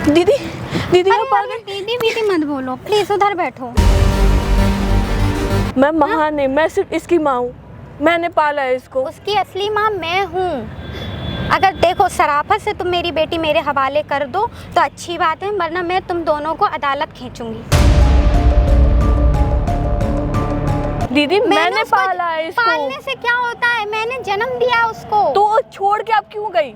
दीदी दीदी आप आ गए। दीदी दीदी मत बोलो प्लीज, उधर बैठो। मैं माँ नहीं, मैं सिर्फ इसकी माँ हूँ, मैंने पाला है इसको। उसकी असली माँ मैं हूँ। अगर देखो शराफत से तुम मेरी बेटी मेरे हवाले कर दो तो अच्छी बात है, वरना मैं तुम दोनों को अदालत खींचूंगी। दीदी मैंने पाला है इसको। पालने से क्या होता है, मैंने जन्म दिया उसको। तो छोड़ के आप क्यों गई?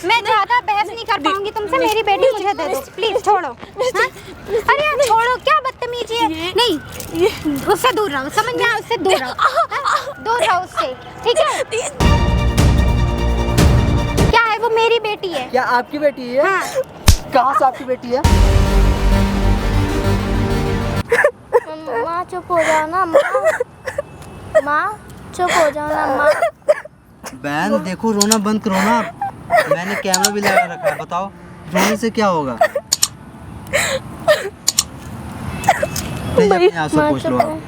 मैं ज्यादा बहस नहीं कर पाऊंगी तुमसे, मेरी बेटी मुझे दे दो प्लीज, छोड़ो। हाँ? अरे यार छोड़ो, क्या बदतमीजी है। नहीं उससे दूर रहो, समझ में आया, उससे दूर रहो। दूर रहो उससे, ठीक है। क्या है वो मेरी बेटी है। क्या आपकी बेटी है? हाँ। कहाँ से आपकी बेटी है? माँ चुप हो जाओ ना माँ चुप हो जाओ ना माँ। बहन देखो रोना बंद करो ना, मैंने कैमरा भी लगा रखा है, बताओ रोने से क्या होगा? अपने आंसू पोंछ लो आप।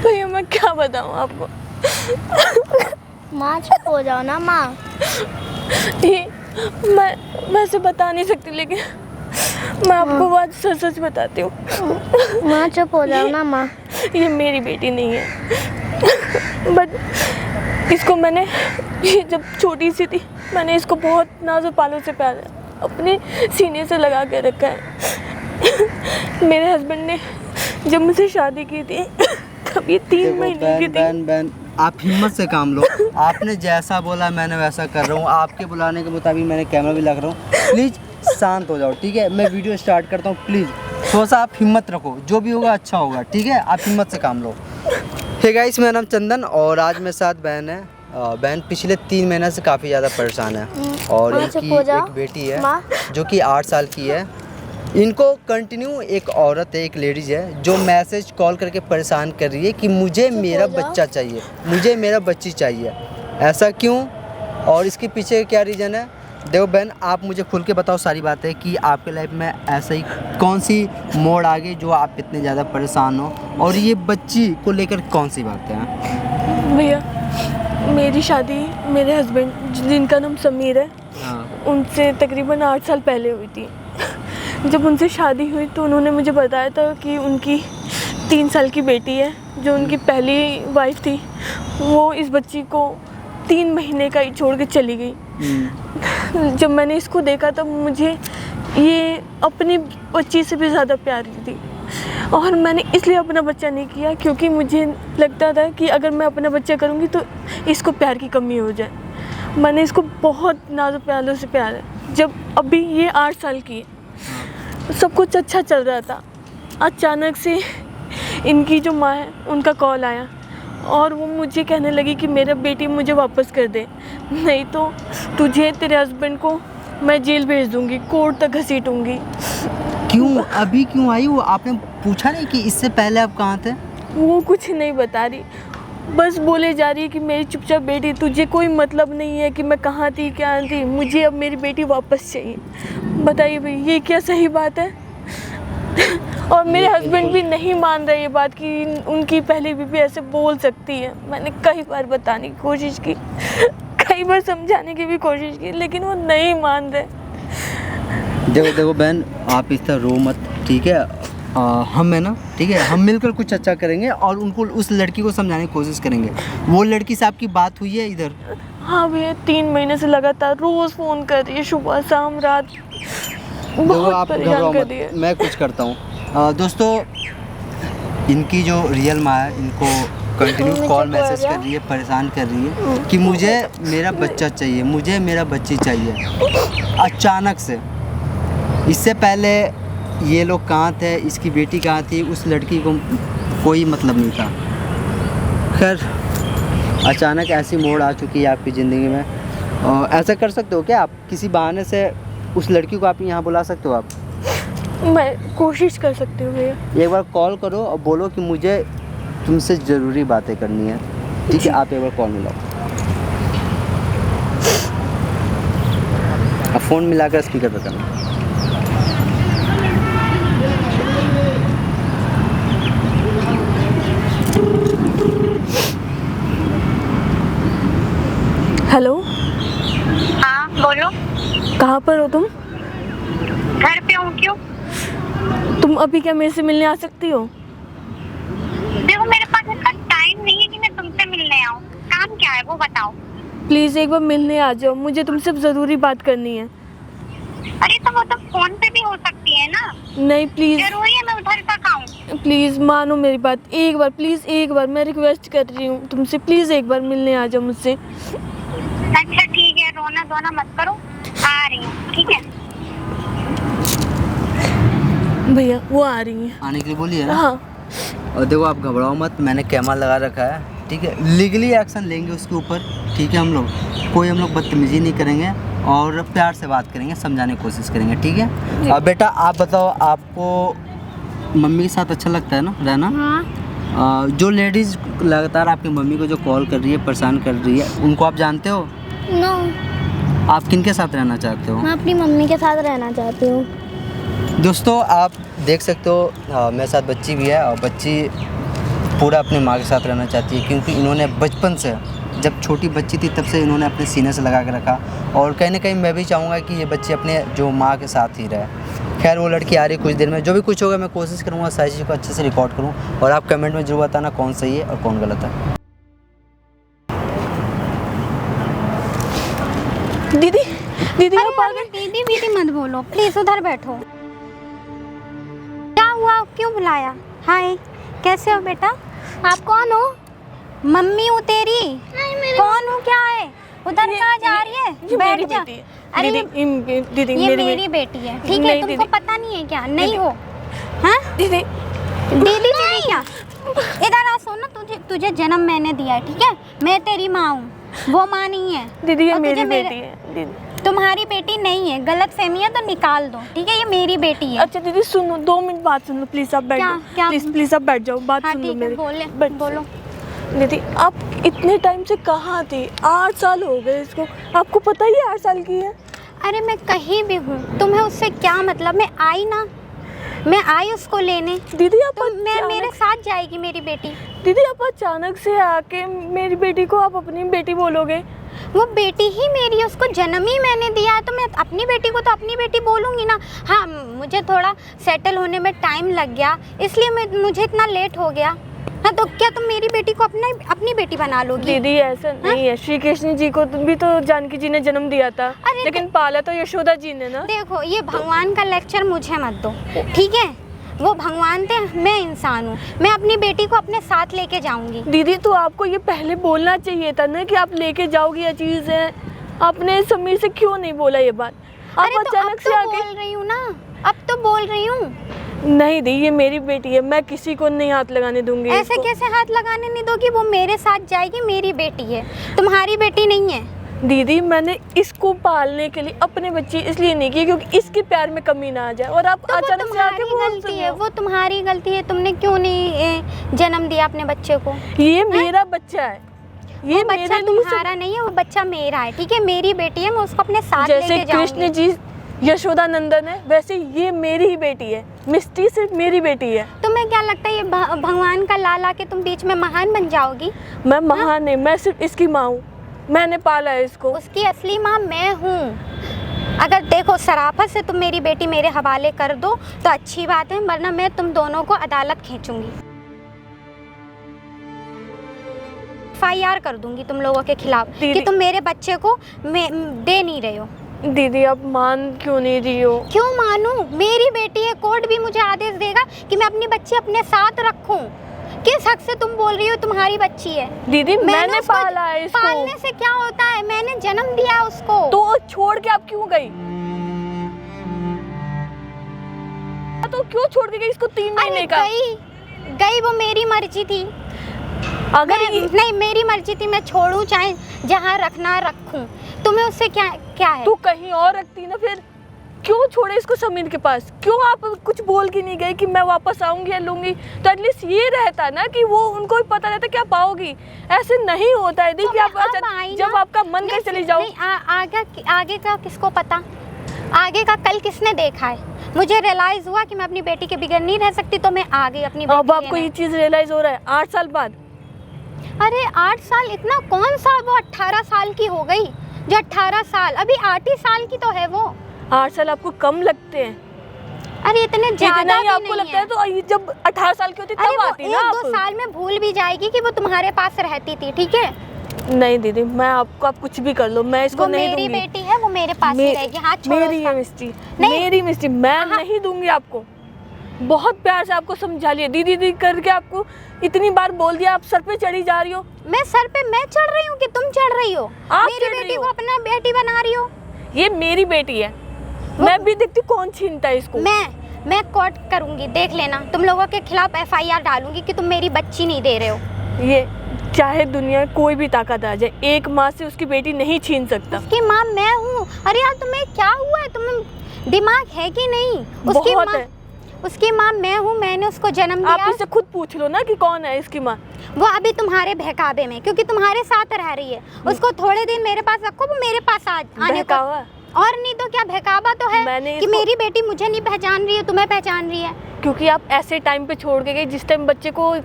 भैया मैं क्या बताऊँ आपको। माँ चुप हो जाओ ना माँ। ये मैं वैसे बता नहीं सकती, लेकिन मैं आपको बात सच सच बताती हूँ। माँ चुप हो जाओ ना माँ। ये मेरी बेटी नहीं है, बट इसको मैंने, ये जब छोटी सी थी मैंने इसको बहुत नाजुक पालों से प्यार अपने सीने से लगा के रखा है। मेरे हस्बैंड ने जब मुझसे शादी की थी तब ये 3 महीने की थी। बहन आप हिम्मत से काम लो, आपने जैसा बोला मैंने वैसा कर रहा हूँ, आपके बुलाने के मुताबिक मैंने कैमरा भी लगा रहा हूँ। प्लीज़ शांत हो जाओ, ठीक है? मैं वीडियो स्टार्ट करता हूँ, प्लीज़ थोड़ा सा आप हिम्मत रखो, जो भी होगा अच्छा होगा, ठीक है? आप हिम्मत से काम लो। हे गाइस, मेरा नाम चंदन और आज मेरे साथ बहन है। बहन पिछले 3 महीने से काफ़ी ज़्यादा परेशान है और इनकी एक बेटी है जो कि 8 साल की है। इनको कंटिन्यू एक औरत है, एक लेडीज़ है जो मैसेज कॉल करके परेशान कर रही है कि मुझे मेरा बच्चा चाहिए, मुझे मेरा बच्ची चाहिए। ऐसा क्यों और इसके पीछे क्या रीज़न है? देखो बहन, आप मुझे खुल के बताओ सारी बातें कि आपके लाइफ में ऐसा ही कौन सी मोड़ आ गई जो आप इतने ज़्यादा परेशान हो, और ये बच्ची को लेकर कौन सी बातें हैं? भैया मेरी शादी मेरे हस्बैंड जिनका नाम समीर है, हाँ। उनसे तकरीबन 8 साल पहले हुई थी। जब उनसे शादी हुई तो उन्होंने मुझे बताया था कि उनकी 3 साल की बेटी है, जो उनकी पहली वाइफ थी वो इस बच्ची को 3 महीने का ही छोड़ के चली गई। जब मैंने इसको देखा तब मुझे ये अपनी बच्ची से भी ज़्यादा प्यारी थी, और मैंने इसलिए अपना बच्चा नहीं किया क्योंकि मुझे लगता था कि अगर मैं अपना बच्चा करूँगी तो इसको प्यार की कमी हो जाए। मैंने इसको बहुत नाजुक प्यालों से प्यार है। जब अभी ये 8 साल की है, सब कुछ अच्छा चल रहा था, अचानक से इनकी जो माँ है उनका कॉल आया और वो मुझे कहने लगी कि मेरा बेटी मुझे वापस कर दे, नहीं तो तुझे तेरे हस्बैंड को मैं जेल भेज दूँगी, कोर्ट तक घसीटूँगी। क्यों अभी क्यों आई वो? आपने पूछा नहीं कि इससे पहले आप कहाँ थे? वो कुछ नहीं बता रही, बस बोले जा रही है कि मेरी चुपचाप बेटी, तुझे कोई मतलब नहीं है कि मैं कहाँ थी क्या थी, मुझे अब मेरी बेटी वापस चाहिए। बताइए भाई ये क्या सही बात है? और मेरे हस्बैंड भी नहीं मान रहे ये बात कि उनकी पहली बीवी ऐसे बोल सकती है। मैंने कई बार बताने की कोशिश की, कई बार समझाने की भी कोशिश की, लेकिन वो नहीं मान रहे। देखो बहन, आप इस तरह रो मत, ठीक है? हम है ना, ठीक है, हम मिलकर कुछ अच्छा करेंगे और उनको, उस लड़की को समझाने की कोशिश करेंगे। वो लड़की से आपकी बात हुई है इधर? हाँ भैया 3 महीने से लगातार रोज़ फ़ोन कर रही है, सुबह शाम रात, बहुत आप परेशान घबराओ कर मत, रही है। मैं कुछ करता हूँ। दोस्तों, इनकी जो रियल माँ है इनको कंटिन्यू कॉल मैसेज कर रही है, परेशान कर रही है कि मुझे मेरा बच्चा चाहिए, मुझे मेरा बच्ची चाहिए। अचानक से, इससे पहले ये लोग कहाँ थे, इसकी बेटी कहाँ थी, उस लड़की को कोई मतलब नहीं था। खैर अचानक ऐसी मोड़ आ चुकी है आपकी ज़िंदगी में। ऐसा कर सकते हो क्या आप, किसी बहाने से उस लड़की को आप यहाँ बुला सकते हो? आप मैं कोशिश कर सकती हूँ भैया। एक बार कॉल करो और बोलो कि मुझे तुमसे ज़रूरी बातें करनी है, ठीक है? आप एक बार कॉल मिलाओ, अब फ़ोन मिलाकर स्पीकर पर करना। हेलो, हाँ बोलो। कहाँ पर हो तुम? घर पे हूँ। क्यों? तुम अभी क्या मेरे से मिलने आ सकती हो? देखो मेरे पास इतना टाइम नहीं है कि मैं तुमसे मिलने आऊँ। काम क्या है वो बताओ। प्लीज़ एक बार मिलने आ जाओ, मुझे तुमसे ज़रूरी बात करनी है। अरे तो वो तो फोन पे भी हो सकती है ना। नहीं प्लीज़ जरूरी है मैं उधर तक आऊँ? प्लीज़ मानो मेरी बात, एक बार प्लीज़, एक बार मैं रिक्वेस्ट कर रही हूँ तुमसे, प्लीज़ एक बार मिलने आ जाओ मुझसे। अच्छा ठीक है, रोना धोना मत करो, आ रही हूँ। ठीक है भैया वो आ रही हैं। आने के लिए बोलिए ना। हाँ और देखो आप घबराओ मत, मैंने कैमरा लगा रखा है, ठीक है। लीगली एक्शन लेंगे उसके ऊपर, ठीक है। हम लोग बदतमीजी नहीं करेंगे और प्यार से बात करेंगे, समझाने की कोशिश करेंगे, ठीक है। अब बेटा आप बताओ, आपको मम्मी के साथ अच्छा लगता है ना रहना? हाँ। जो लेडीज़ लगातार आपकी मम्मी को जो कॉल कर रही है, परेशान कर रही है, उनको आप जानते हो? नो, आप किन के साथ रहना चाहते हो? मैं अपनी मम्मी के साथ रहना चाहती हूँ। दोस्तों आप देख सकते हो मेरे साथ बच्ची भी है और बच्ची पूरा अपनी माँ के साथ रहना चाहती है, क्योंकि इन्होंने बचपन से, जब छोटी बच्ची थी तब से इन्होंने अपने सीने से लगा के रखा, और कहीं ना कहीं मैं भी चाहूँगा कि ये बच्ची अपने जो माँ के साथ ही रहे। खैर वो लड़की आ रही है कुछ देर में, जो भी कुछ होगा मैं कोशिश करूँगा सारी चीज़ को अच्छे से रिकॉर्ड करूँ, और आप कमेंट में जरूर बताना कौन सही है और कौन गलत है। दीदी, दीदी अरे आप आ गए। दीदी दीदी मत बोलो प्लीज, उधर बैठो। क्या हुआ, क्यों बुलाया? हाय, कैसे हो बेटा? आप कौन हो? मम्मी हूँ तेरी। नहीं मेरी कौन हूँ क्या है? उधर कहाँ जा रही है? ये बैठ मेरी जा। बेटी है। अरे दीदी ये मेरी बेटी है, ठीक है। नहीं, तुमको दीदी। पता नहीं है क्या? नहीं हो? हाँ दीदी दीदी दीदी क्या? इधर आ, सुन ना, तुझे जन्म मैंने दिया है, ठीक है। मैं तेरी माँ हूँ, वो माँ नहीं है। दीदी ये और तुझे मेरी बेटी है दीदी। तुम्हारी बेटी नहीं है, गलत फहमी है तो निकाल दो, ठीक है। ये मेरी बेटी है। अच्छा दीदी सुनो, 2 मिनट बात सुन लो प्लीज, आप बैठ क्या- जाओ। क्या? प्लीज आप बैठ जाओ, बात हाँ सुन लो ठीक है, मेरी। बोलो। दीदी आप इतने टाइम से कहाँ थी? 8 साल हो गए इसको, आपको पता ही 8 साल की है। अरे मैं कहीं भी हूँ, तुम्हें उससे क्या मतलब? मैं आई ना, मैं आई उसको लेने, दीदी आप तो मैं अचानक- मेरे साथ जाएगी मेरी बेटी। दीदी आप अचानक से आके मेरी बेटी को आप अपनी बेटी बोलोगे? वो बेटी ही मेरी है, उसको जन्म ही मैंने दिया है, तो मैं अपनी बेटी को तो अपनी बेटी बोलूँगी ना। हाँ मुझे थोड़ा सेटल होने में टाइम लग गया, इसलिए मुझे इतना लेट हो गया। हाँ तो क्या तुम मेरी बेटी को अपनी बेटी बना लोगी? दीदी ऐसा नहीं है, श्री कृष्ण जी को भी तो जानकी जी ने जन्म दिया था, अरे लेकिन पाला तो यशोदा जी ने ना। देखो ये भगवान का लेक्चर मुझे मत दो, ठीक है। वो भगवान थे, मैं इंसान हूँ। मैं अपनी बेटी को अपने साथ लेके जाऊंगी। दीदी तो आपको ये पहले बोलना चाहिए था ना कि आप लेके जाओगी, ये चीज़ है। आपने समीर से क्यों नहीं बोला ये बात? आप अरे तो अचानक अब तो से आके। बोल रही हूँ ना, अब तो बोल रही हूँ। नहीं दी, ये मेरी बेटी है, मैं किसी को नहीं हाथ लगाने दूंगी। ऐसे इसको। कैसे हाथ लगाने नहीं दोगी? वो मेरे साथ जाएगी, मेरी बेटी है, तुम्हारी बेटी नहीं है। दीदी मैंने इसको पालने के लिए अपने बच्चे इसलिए नहीं किए क्योंकि इसके प्यार में कमी ना आ जाए, और आप तो वो अचानक से आके तुम्हारी बोल गलती रहे है, हो। वो तुम्हारी गलती है। तुमने क्यों नहीं जन्म दिया अपने बच्चे को? ये मेरा बच्चा है, ये वो बच्चा मेरे लिए तुम्हारा नहीं है, वो बच्चा मेरा है, ठीक है। मेरी बेटी है, मैं उसको अपने साथ जैसे लेके जाऊंगी। कृष्ण जी यशोदा नंदन है, वैसे ये मेरी ही बेटी है, मिष्टी सिर्फ मेरी बेटी है। तुम्हें क्या लगता है ये भगवान का लाल आके तुम बीच में महान बन जाओगी? मैं महान नहीं, मैं सिर्फ इसकी माँ हूँ, मैंने पाला है इसको। उसकी असली माँ मैं हूँ। अगर देखो शराफत से तुम मेरी बेटी मेरे हवाले कर दो तो अच्छी बात है, वरना मैं तुम दोनों को अदालत खींचूंगी, FIR कर दूंगी तुम लोगों के खिलाफ कि तुम मेरे बच्चे को दे नहीं रहे हो। दीदी आप मान क्यों नहीं रही हो? क्यों मानूं? मेरी बेटी है, कोर्ट भी मुझे आदेश देगा कि मैं अपनी बच्ची अपने साथ रखूं। किस हक से तुम बोल रही हो तुम्हारी बच्ची है? दीदी मैंने उसको पाला है इसको। पालने से क्या होता है? मैंने जन्म दिया उसको। तो छोड़ के आप क्यों गई? तो क्यों छोड़ के गई इसको 3 महीने अरे का? गई वो मेरी मर्जी थी। अगर नहीं मेरी मर्जी थी, मैं छोड़ूं चाहे जहाँ रखना रखूं। तुम्हें उससे क्या है? तू कहीं और रखती ना, फिर क्यों छोड़े इसको समीर के पास? क्यों आप कुछ बोल के नहीं गए कि मैं वापस आऊंगी या लूंगी? तो एटलीस्ट ये रहता ना कि वो उनको भी पता रहता क्या पाओगी। ऐसे नहीं होता है कि आप जब आपका मन कर चली जाओ। आगे का किसको पता? आगे का कल किसने देखा है? मुझे रियलाइज हुआ कि मैं अपनी बेटी के बगैर नहीं रह सकती, तो मैं आ गई अपनी बेटी अब आपको लेने। ये चीज रियलाइज हो रहा है 8 साल बाद? अरे 8 साल इतना कौन सा, वो 18 साल की हो गई, जो 18 साल, अभी 8 ही साल की तो है वो। 8 साल आपको कम लगते हैं? अरे इतने ज्यादा इतना ही भी आपको नहीं लगता है तो जब 18 साल की होती अरे तब वो आती ना 1-2 आप। साल में भूल भी जाएगी कि वो तुम्हारे पास रहती थी, ठीक है? नहीं दीदी, मैं आपको, आप कुछ भी कर लो, मैं इसको वो नहीं मेरी दूंगी। बेटी है, वो मेरे पास ही रहेगी। हाथ छोड़ो मेरी उसका। है मिस्टी, नहीं। मेरी मिस्टी, मैं नहीं दूंगी आपको। बहुत प्यार से आपको समझा लिया, दीदी दीदी करके आपको इतनी बार बोल दिया, आप सर पे चढ़ी जा रही हो। मैं सर पे मैं चढ़ रही हूँ कि तुम चढ़ रही हो? आप मेरी चढ़ रही बेटी हो। को अपना बेटी बना रही हो। ये मेरी बेटी है, मैं भी देखती कौन छीनता है इसको। मैं कोर्ट करूंगी, देख लेना। तुम लोगों के खिलाफ FIR डालूंगी कि तुम मेरी बच्ची नहीं दे रहे हो। ये चाहे दुनिया में कोई भी ताकत आ जाए, एक माँ से उसकी बेटी नहीं छीन सकता। उसकी माँ मैं हूँ। अरे यार तुम्हें क्या हुआ है? तुम्हें दिमाग है कि नहीं? उसकी बहुत माँ, है। उसकी माँ मैं हूँ, मैंने उसको जन्म आप दिया। इससे खुद पूछ लो ना कि कौन है इसकी माँ। वो अभी तुम्हारे बहकावे में, क्योंकि तुम्हारे साथ रह रही है। उसको थोड़े दिन मेरे पास रखो, वो मेरे पास आने को। बहकावा? और नहीं तो क्या, बहकावा तो है मैंने कि इसको- मेरी बेटी मुझे नहीं पहचान रही है, तुम्हें पहचान रही है। क्योंकि आप ऐसे टाइम पे छोड़ के गई जिस टाइम बच्चे को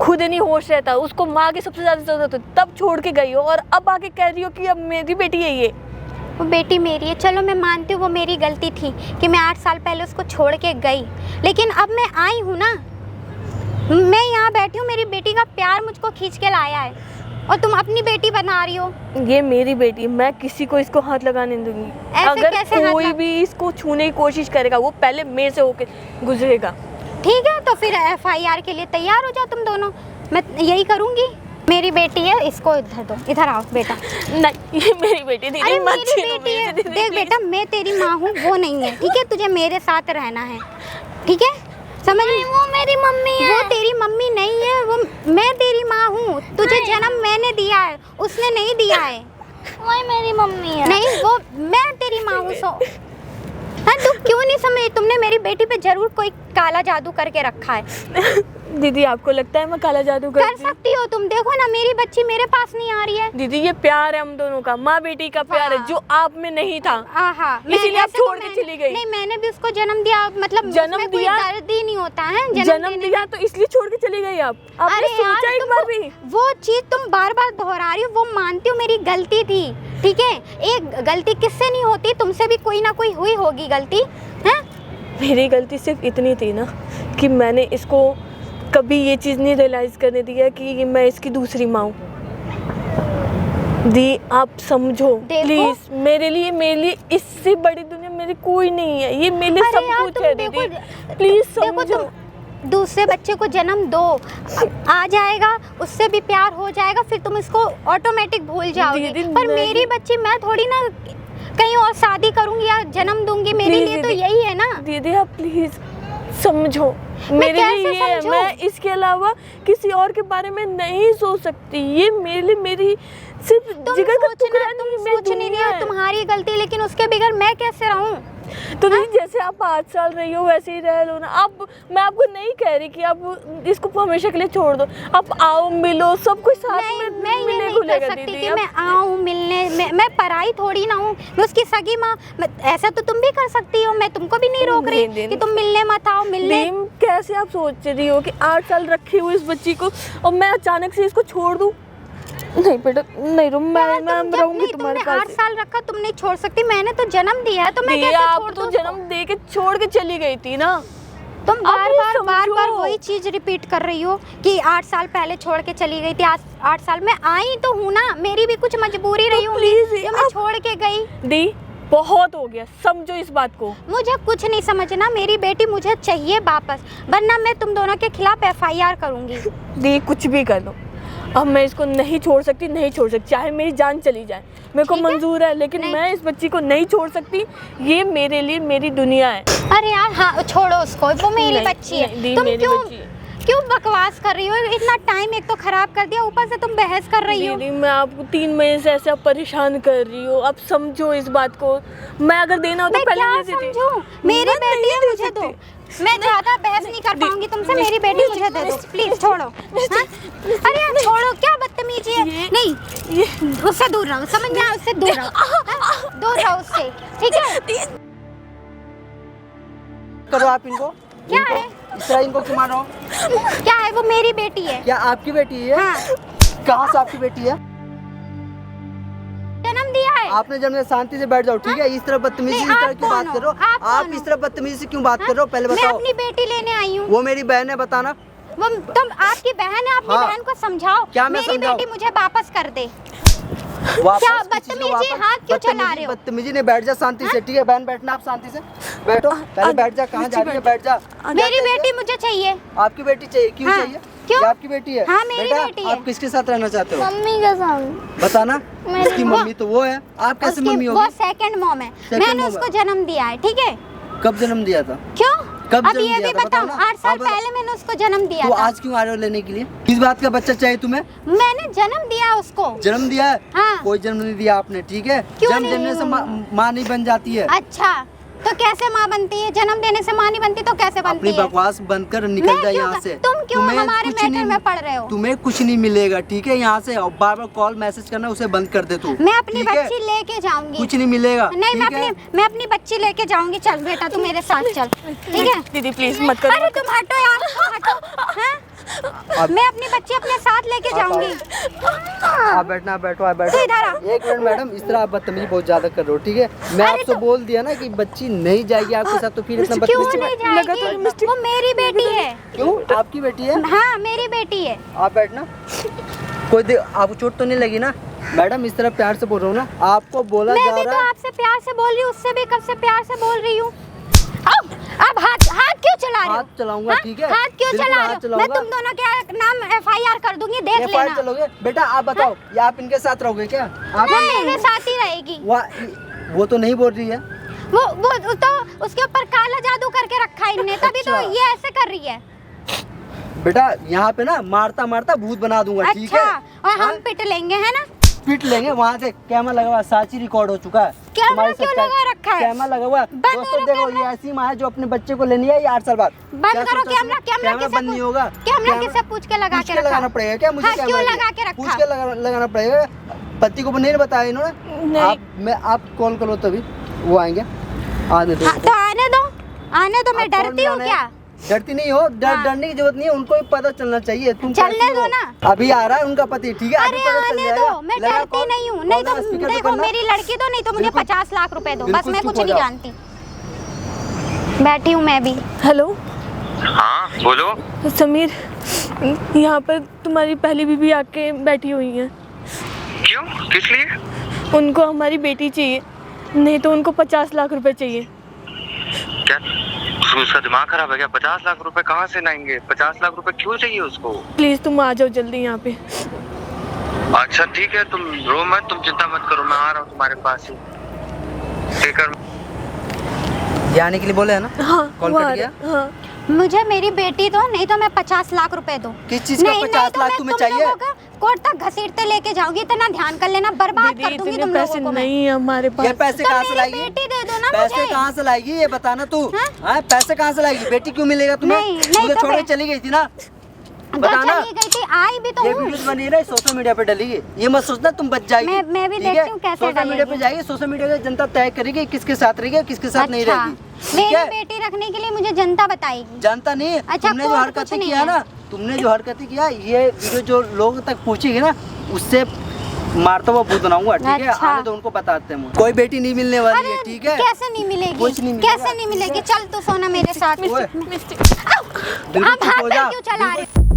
खुद नहीं होश रहता, उसको माँ की सबसे ज्यादा जरूरत होती, तब छोड़ के गई हो, और अब आके कह रही हो कि अब मेरी बेटी है ये। वो बेटी मेरी है, चलो मैं मानती हूँ वो मेरी गलती थी कि मैं 8 साल पहले उसको छोड़ के गई, लेकिन अब मैं आई हूँ ना, मैं यहाँ बैठी हूँ, मेरी बेटी का प्यार मुझको खींच के लाया है, और तुम अपनी बेटी बना रही हो। ये मेरी बेटी है, मैं किसी को इसको हाथ लगाने नहीं दूंगी। ऐसे अगर कैसे हाथ कोई भी इसको छूने की कोशिश करेगा, वो पहले मेरे से होके गुजरेगा। ठीक है, तो फिर FIR के लिए तैयार हो जाओ तुम दोनों, मैं यही करूँगी। मेरी बेटी है, इसको इधर दो, इधर आओ बेटा। नहीं, ये मेरी बेटी दीदी, अरे मत मेरी छीनो बेटी मेरे है, से, दीदी, देख please। बेटा मैं तेरी माँ हूँ, वो नहीं है, ठीक है? तुझे मेरे साथ रहना है, ठीक है? समझ? वो मेरी मम्मी है। वो तेरी मम्मी नहीं है, वो मैं तेरी माँ हूँ। तुझे जन्म मैंने दिया है, उसने नहीं दिया है। वही मेरी मम्मी है। नहीं, वो मैं तेरी माँ हूँ। सो हाँ, तू क्यों नहीं समझ? तुमने मेरी बेटी पे जरूर कोई काला जादू करके रखा है। दीदी आपको लगता है मैं काला जादू कर करती हूँ? सकती हो तुम, देखो ना मेरी बच्ची मेरे पास नहीं आ रही है। दीदी ये प्यार है हम दोनों का, माँ बेटी का प्यार है, हाँ। जो आप में नहीं था। आहा, इसीलिए आप ऐसे तो छोड़ के चली गई। नहीं, मैंने भी उसको जन्म दिया, मतलब जन्म उसमें कोई दिया? दर्द ही नहीं होता है जन्म देने दिया तो इसलिए छोड़ के चली गई आप? आपने अरे यार, सोचा एक बार भी? वो चीज तुम बार बार दोहरा रही हो, वो मानती हूँ मेरी गलती थी, ठीक है? एक गलती किससे नहीं होती, तुमसे भी कोई ना कोई हुई होगी गलती, हैं? मेरी गलती सिर्फ इतनी थी ना कि मैंने इसको कभी ये चीज़ नहीं रियलाइज़ करने दिया कि ये मैं इसकी दूसरी माँ हूँ। दी आप समझो प्लीज, मेरे लिए इससे बड़ी दुनिया मेरी कोई नहीं है, ये मेरे लिए अरे सब यार, कुछ तुम है देखो, दीदी, प्लीज देखो समझो। तुम दूसरे बच्चे को जन्म दो, आ जाएगा, उससे भी प्यार हो जाएगा, फिर तुम इसको ऑटोमेटिक भूल जाओगी। दीदी, पर नहीं। मेरी बच्ची, मैं थोड़ी ना कहीं और शादी करूंगी या जन्म दूंगी, मेरे Please, लिए तो दीदी। यही है ना। दीदी आप प्लीज समझो, मेरे लिए कैसे ये है, समझूं? मैं इसके अलावा किसी और के बारे में नहीं सोच सकती। ये मेरे लिए मेरी सिर्फ तुम जिगर का सोचना, टुकड़ा तुम नहीं, मेरी सोच नहीं रही दुनिया हो, है। तुम्हारी गलती, लेकिन उसके बगैर मैं कैसे रहूं? तो दीदी जैसे आप 8 साल रही हो वैसे ही रह लो ना। अब मैं आपको नहीं कह रही कि आप इसको हमेशा के लिए छोड़ दो, आप आओ मिलो, सब कुछ साथ नहीं, में मैं ये मिले नहीं घुलेगा कर सकती दीदी। कि अब मैं आऊँ मिलने, मैं पराई थोड़ी ना हूँ, मैं उसकी सगी माँ। ऐसा तो तुम भी कर सकती हो, मैं तुमको भी नहीं रोक रही नहीं, कि तुम मिलने मत आओ, मिलने। दीदी कैसे आप सोच रही हो कि 8 साल रखी हुई इस बच्ची को और मैं अचानक से इसको छोड़ दूं? नहीं बेटा नहीं, मैं रहूंगी तुम्हारे पास। 8 साल रखा, तुम नहीं छोड़ सकती, मैंने तो जन्म दिया है, तो मैं दीदी कैसे आप छोड़ तो दूं जन्म दे के छोड़ के चली गई थी ना। तुम अब बार ये बार बार बार समझो। वही चीज रिपीट कर रही हो कि 8 साल पहले छोड़ के चली गई थी। 8 साल में आई तो हूँ ना, मेरी भी कुछ मजबूरी रही होगी please, जो मैं अब- छोड़ के गई। दी बहुत हो गया, समझो इस बात को। मुझे कुछ नहीं समझना, मेरी बेटी मुझे चाहिए वापस, वरना मैं तुम दोनों के खिलाफ FIR करूंगी। दी कुछ भी कर लो, अब मैं इसको नहीं छोड़ सकती, नहीं छोड़ सकती, चाहे मेरी जान चली जाए, मेरे को ठीक है? मंजूर है, लेकिन नहीं। मैं इस बच्ची को नहीं छोड़ सकती। ये मेरे लिए मेरी दुनिया है। अरे यार हाँ, छोड़ो उसको, वो मेरी नहीं, बच्ची है। नहीं, दी तुम मेरी क्यों बच्ची है। क्यों बकवास कर रही हो? इतना टाइम एक तो खराब कर दिया, ऊपर से तुम बहस कर रही हो। दीदी मैं आपको 3 महीने से ऐसे आप परेशान कर रही हो, अब समझो इस बात को। मैं अगर देना हो तो मैं पहले क्या दे देती। समझूं? मेरी मैं बेटी नहीं है, दे मुझे दो। सकती। मैं ज्यादा बहस नहीं कर पाऊंगी तुमसे, मेरी बेटी मुझे दे दो प्लीज, छोड़ो। हाँ? अरे यार छोड़ो, क्या बदतमीजी है। नहीं, उससे दूर रहो, समझ में आया? उससे दूर रहो, हाँ? दूर रहो उससे, ठीक है? करो आप इनको। क्या इनको- है? इस तरह इनको क्यों मार रहे हो? क्या है? वो मेरी बेटी है। क्या आपकी बेटी है? हाँ, कहाँ से आपकी बेटी है? जन्म दिया है। आपने जब शांति से बैठ जाओ, ठीक है? इस तरह बदतमीजी नहीं, इस तरह आप क्यों बात कौन कर रहे हो? हो? आप इस तरह बदतमीजी से क्यों बात कर रहे हो? पहले मैं बताओ। अपनी बेटी लेने आई हूँ। वो मेरी बहन है, बताना। वो तुम आपकी बहन है, अपनी हाँ। बहन को समझाओ। क्या मैं मेरी समझाऊं? बेटी मुझे वापस कर दे। वापस क्या किसी को बदतमीजी, वापस- हाथ क्यों चला रहे हो? बदतमीजी नहीं, बैठ जा शांति से, ठीक है? बहन बैठना, आप शांति से बैठो। पहले बैठ जा, कहाँ जा रही है? बैठ जा। मेरी बेटी मुझे चाहिए। आपकी बेटी चाहिए? क्यों हाँ, चाहिए? क्यों? ये आपकी बेटी है? हाँ, मेरी बेटा, बेटी है। आप किसके साथ रहना चाहते हो? मम्मी के सामने। बताना। मेरी उसकी मम्मी तो वो है, आप कैसे उसकी मम्मी वो होगी? सेकंड मॉम है। Second मैंने mom उसको है। जन्म दिया है, ठीक है? कब जन्म दिया था? क्यों? कब अब जन्म ये दिया भी था? बताओ, बताओ ना। 8 साल आप बताओ। पहले मैंने उसको जन्म दिया तो था। आज क्यों आ रहे हो लेने के लिए? किस बात का बच्चा चाहिए तुम्हें? मैंने जन्म दिया उसको। जन्म दिया है? हाँ। कोई जन्म नहीं दिया आपने, ठीक है? क्यों जन्म नहीं? देने से माँ नहीं बन जाती है। अच्छा, तो कैसे माँ बनती है? जन्म देने से माँ नहीं बनती तो कैसे बनती अपनी है? बकवास बंद कर निकल मैं जा क्यों यहाँ से। तुम क्यों तुम्हें हमारे कुछ मैटर नहीं- में पढ़ रहे हो? तुम्हें कुछ नहीं मिलेगा, ठीक है? यहाँ से और बार बार कॉल मैसेज करना, उसे बंद कर दे तू। मैं अपनी ठीक है? बच्ची लेके जाऊंगी। कुछ नहीं मिलेगा। नहीं, ठीक है? मैं अपनी बच्ची लेके जाऊंगी। चल बेटा, तू मेरे साथ चल, ठीक है? दीदी प्लीज मत करो। अरे तुम हटो यार, हटो। हैं? मैं अपनी बच्ची अपने साथ लेके जाऊंगी। आप बैठना, आप बैठो, आप बैठो। तू इधर आ। एक मिनट मैडम, इस तरह आप बदतमीजी बहुत ज्यादा कर रहे हो, ठीक है? मैं अरे आपसे बोल दिया ना कि बच्ची नहीं जाएगी आपके साथ, तो फिर इतना क्यों बदतमीजी नहीं जाएगी? वो मेरी बेटी है। क्यों? आपकी बेटी है? हाँ, मेरी बेटी है। आप बैठना। आपको चोट तो नहीं लगी ना? मैडम इस तरह प्यार से बोल रहा हूँ ना, आपको बोला मैं जा भी तो रहा है। आपसे प्यार से बोल रही हूँ, उससे भी कब से प्यार से बोल रही हूँ। अब हाथ क्यों चला रहे हो? हाथ चलाऊंगा, हाँ? ठीक है? हाथ क्यों बिल्कुल चला हाथ रहे हो? चलाऊंगा। मैं तुम दोनों के नाम FIR कर दूंगी, देख FIR लेना। चलोगे? बेटा आप बताओ, या आप इनके साथ रहोगे क्या? आप वो मेरे साथ ही रहेगी। वो तो नहीं बोल रही है। वो तो उसके ऊपर काला जादू करके रखा है इनने, तभी तो अच्छा। ये ऐसे कर रही है। बेटा यहाँ पे ना मारता मारता भूत बना दूंगा, ठीक है? अच्छा, और हाँ? हम पिट लेंगे, है ना? पिट लेंगे। वहाँ से कैमरा लगा हुआ, साची रिकॉर्ड हो चुका है। कैमरा तुम्हारी क्यों सच्चाई- लगा रखा है? कैमरा लगा हुआ है। बंद दोस्तों करो देखो, कैमरा। ये ऐसी माँ है जो अपने बच्चे को लेनी है, ये 8 साल बाद। बंद क्या करो सोचा कैमरा। तुमने? कैमरा कैमरा किसे बंद नहीं होगा। कैमरा किसे पूछ के लगा पूछ के के रखा? लगाना पड़ेगा क्या मुझे? हाँ, कैमरा क्यों के? लगा के रखा? पूछ के लगाना पड़ेगा। पति को नहीं बताया इन्होंने? नहीं। आप कॉल करो, तभी वो आएंगे। आने दो। हाँ, तो आने दो, मैं आप कॉल डरती हूँ में क्या? आने- डरती नहीं हो? हाँ। डरने की जरूरत नहीं है, उनको भी पता चलना चाहिए। तुम चलने कैसी दो हो? ना। अभी आ रहा है उनका पति, ठीक है? अरे अभी पता चल आने जाएगा। दो, मैं लगा डरती कॉल? नहीं हूँ। नहीं कॉल तो लगा, स्पीकर देखो, करना। मेरी लड़की तो नहीं तो मुझे बिल्कुल। 50 लाख रुपए दो, बस बिल्कुल मैं चुप कुछ हो नहीं जाओ। जानती। बैठी हूँ मैं भी। हेलो हाँ बोलो। समीर, यहाँ पर तुम्हारी पहली बीबी आके बैठी हुई है। क्यों? किस लिए? उनको हमारी बेटी चाहिए, नहीं तो उनको 50 लाख रुपए चाहिए। क्या उसका दिमाग खराब है क्या? 50 लाख रुपए कहाँ से लाएंगे? 50 लाख रुपए क्यों चाहिए उसको? प्लीज तुम आ जाओ जल्दी यहाँ पे। अच्छा ठीक है, तुम रो मत, तुम चिंता मत करो, मैं आ रहा हूँ तुम्हारे पास ही। लेकर ये आने के लिए बोले है ना? हाँ कॉल वो कट आ गया? रहा- हाँ मुझे मेरी बेटी दो, नहीं तो मैं 50 लाख रुपए दो। किस चीज का 50 लाख तुम्हें चाहिए? कोर्ट तक घसीटते लेके जाऊंगी, इतना ध्यान कर लेना, बर्बाद दीदी कर दूंगी इतने तुम पैसे लोगों को मैं। नहीं है हमारे ये पास। पैसे तो कहाँ से मेरी लाएगी? बेटी दे दो ना पैसे मुझे। कहाँ से लाएगी ये बताना तू। हाँ? हाँ, पैसे कहाँ से लाएगी? बेटी क्यों मिलेगा तुम्हें? नहीं, तू नहीं तो तो छोड़ के मैं- चली गई थी ना? घर बताना। चली गई थी, आई भी तो ये हूँ। वीडियोस बनी है ना, सोशल मीडिया पे डलेगी। ये मत सोचना तुम बच जाएगी। मैं भी ठीक देखती है? हूँ कैसे सोशल मीडिया पे डलेगी। जाएगी, सोशल मीडिया पे जनता तय करेगी किसके साथ रहेगी, किसके साथ नहीं अच्छा, रहेगी। ठीक मेरी है? बेटी रखने के लिए मुझे जनता बताएगी। जानता नहीं। अच्छा, तुमने जो कोर्ट हरकतें कुछ नहीं किया है। ना, तुमने जो हरकतें किया, ये वीडियो जो लोगों तक पहुंचेगी ना, उससे मारता हुआ भूत बनाऊंगा, ठीक है? अच्छा। आने दो, उनको बताते हैं मुझे। कोई बेटी नहीं मिलने वाली है, ठीक है? कैसे नहीं मिलेगी? कुछ नहीं मिलेगा। कैसे नहीं मिलेगी? चल तू सोना मेरे साथ। ओए, अब बिल्कुल चुप हाथ हो पैर जा। क्यों चला बिल्कुल- रहे?